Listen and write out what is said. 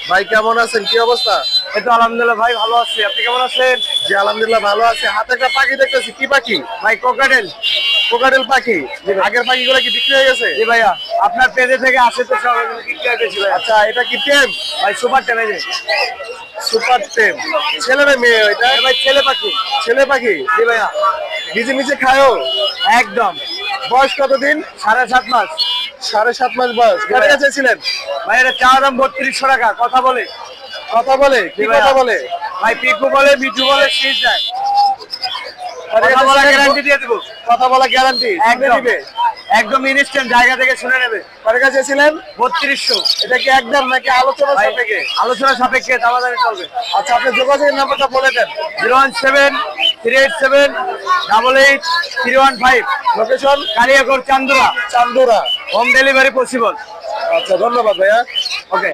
ভাই কেমন আছেন, কি অবস্থা? এই তো আলহামদুলিল্লাহ ভাই, ভালো আছি। আপনি কেমন আছেন? জি আলহামদুলিল্লাহ ভালো আছে। হাতে একটা পাখি দেখতেছি, কি পাখি? ভাই কোকাটেল। কোকাটেল পাখি। আগের পাখিগুলো কি বিক্রি হয়ে গেছে? জি ভাইয়া, আপনার পেজে থেকে আসে তো সব এগুলো বিক্রি হয়ে গেছে ভাইয়া। আচ্ছা, এটা কি টেম? ভাই সুপার টেমেজে। সুপার টেম। ছেলে না মেয়ে এটা? ভাই ছেলে পাখি। ছেলে পাখি। জি ভাইয়া, নিজে নিজে খায়ও? একদম। বয়স কতদিন? 7.5 মাস। 7.5 মাস বয়স। জি কত ভাইয়া। চেয়েছিলেন? ভাই এটা চা দাম 3200 টাকা। কথা বলে। কথা বলে? কি জি ভাইয়া। কথা বলে? ভাই পিকু বলে, মিঠু বলে, শীষ দেয়। কথা কথা বলা গ্যারান্টি দিয়ে দেবো। কথা বলা গ্যারান্টি একদম দিবে? একদম ইনস্ট্যান্ট, জায়গা থেকে শুনে নেবে। কত কাছে ছিলেন? 3200। এটা কি একদম নাকি আলোচনা ভাই সাপেক্ষে? আলোচনা সাপেক্ষে দামাদামি চলবে। আচ্ছা, আপনার যোগাযোগের নাম্বারটা বলে দেন। 017-387-88315। Location? Kaliyakot Chandura. Chandura. Home delivery possible. আচ্ছা, ধন্যবাদ ভাইয়া।